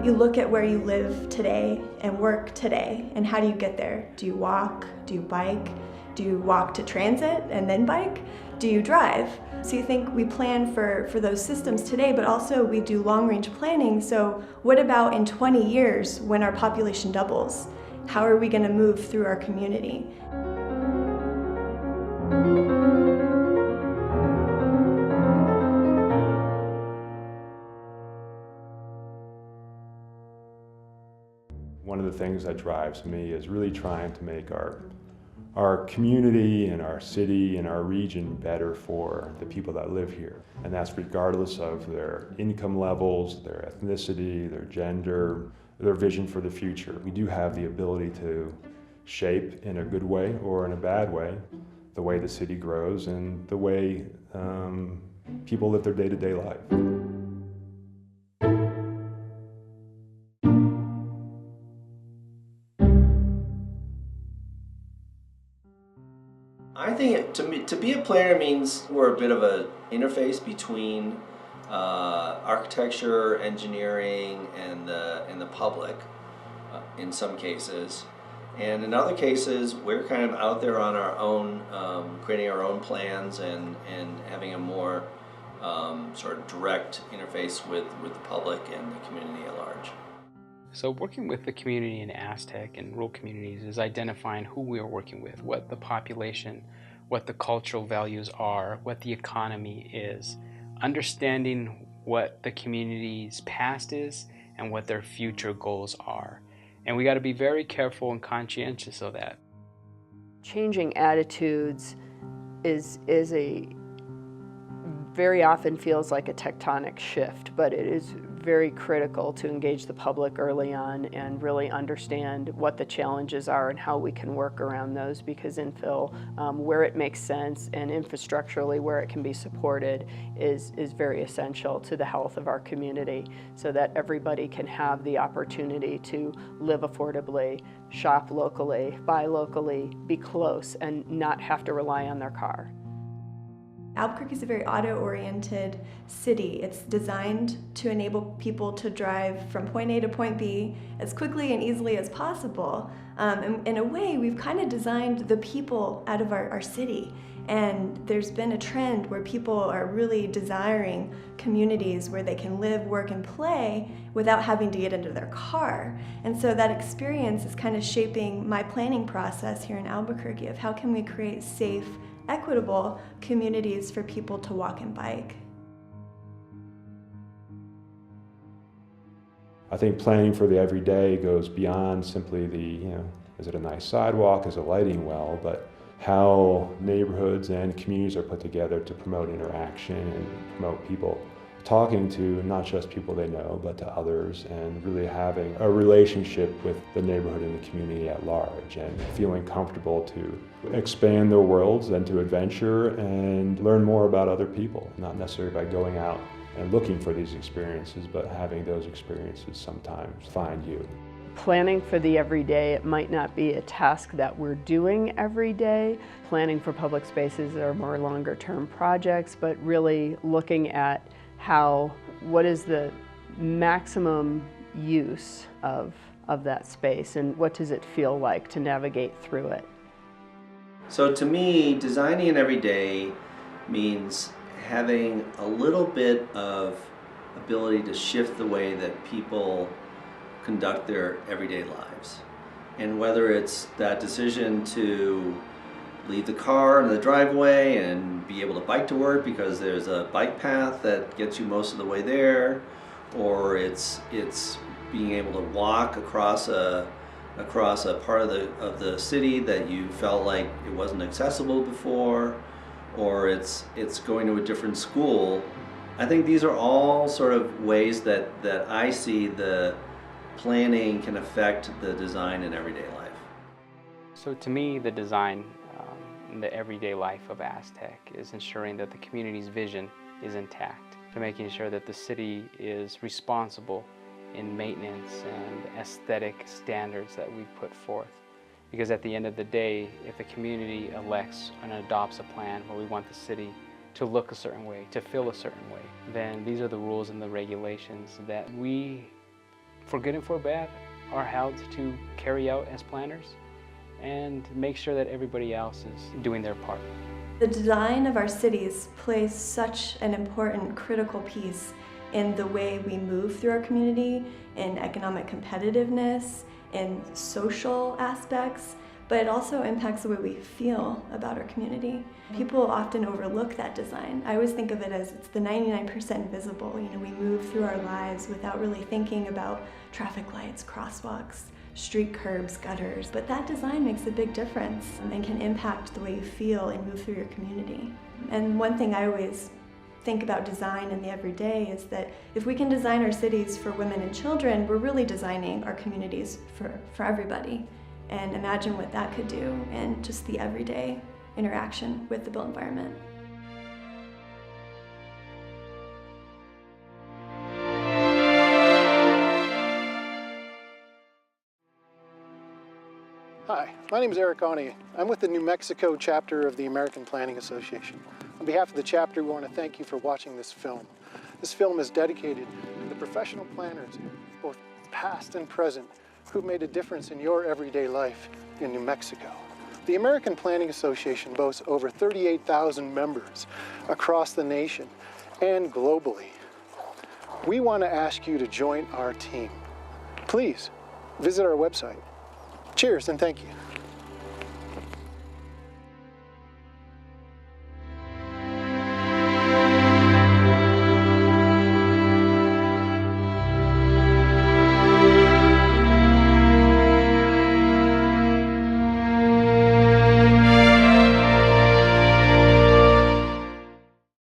You look at where you live today and work today, and how do you get there? Do you walk? Do you bike? Do you walk to transit and then bike? Do you drive? So you think we plan for those systems today, but also we do long-range planning. So what about in 20 years when our population doubles? How are we going to move through our community? One of the things that drives me is really trying to make our community and our city and our region better for the people that live here. And that's regardless of their income levels, their ethnicity, their gender, their vision for the future. We do have the ability to shape in a good way or in a bad way the way the city grows and the way people live their day-to-day life. I think to be a planner means we're a bit of an interface between architecture, engineering, and the public in some cases. And in other cases, we're kind of out there on our own, creating our own plans and having a more sort of direct interface with the public and the community at large. So working with the community in Aztec and rural communities is identifying who we are working with, what the population, what the cultural values are, what the economy is, understanding what the community's past is and what their future goals are. And we got to be very careful and conscientious of that. Changing attitudes is very often feels like a tectonic shift, but it is very critical to engage the public early on and really understand what the challenges are and how we can work around those, because infill, where it makes sense and infrastructurally where it can be supported is very essential to the health of our community, so that everybody can have the opportunity to live affordably, shop locally, buy locally, be close, and not have to rely on their car. Albuquerque is a very auto-oriented city. It's designed to enable people to drive from point A to point B as quickly and easily as possible. In a way, we've kind of designed the people out of our city. And there's been a trend where people are really desiring communities where they can live, work, and play without having to get into their car. And so that experience is kind of shaping my planning process here in Albuquerque of how can we create safe, equitable communities for people to walk and bike. I think planning for the everyday goes beyond simply is it a nice sidewalk, is it lighting well, but how neighborhoods and communities are put together to promote interaction and promote people talking to not just people they know, but to others, and really having a relationship with the neighborhood and the community at large, and feeling comfortable to expand their worlds and to adventure and learn more about other people, not necessarily by going out and looking for these experiences, but having those experiences sometimes find you. Planning for the everyday, it might not be a task that we're doing every day. Planning for public spaces are more longer-term projects, but really looking at what is the maximum use of that space, and what does it feel like to navigate through it? So to me, designing an everyday means having a little bit of ability to shift the way that people conduct their everyday lives. And whether it's that decision to leave the car in the driveway and be able to bike to work because there's a bike path that gets you most of the way there, or it's being able to walk across a part of the city that you felt like it wasn't accessible before, or it's going to a different school. I think these are all sort of ways that I see the planning can affect the design in everyday life. So to me, the design in the everyday life of Aztec is ensuring that the community's vision is intact, to making sure that the city is responsible in maintenance and aesthetic standards that we've put forth, Because at the end of the day, if the community elects and adopts a plan where we want the city to look a certain way, to feel a certain way, then these are the rules and the regulations that we, for good and for bad, are held to carry out as planners and make sure that everybody else is doing their part. The design of our cities plays such an important, critical piece in the way we move through our community, in economic competitiveness, in social aspects, but it also impacts the way we feel about our community. People often overlook that design. I always think of it as it's the 99% visible. We move through our lives without really thinking about traffic lights, crosswalks, street curbs, gutters, but that design makes a big difference and can impact the way you feel and move through your community. And one thing I always think about design in the everyday is that if we can design our cities for women and children, we're really designing our communities for everybody. And imagine what that could do in just the everyday interaction with the built environment. Hi, my name is Eric Awney. I'm with the New Mexico chapter of the American Planning Association. On behalf of the chapter, we want to thank you for watching this film. This film is dedicated to the professional planners, both past and present, who've made a difference in your everyday life in New Mexico. The American Planning Association boasts over 38,000 members across the nation and globally. We want to ask you to join our team. Please visit our website. Cheers and thank you.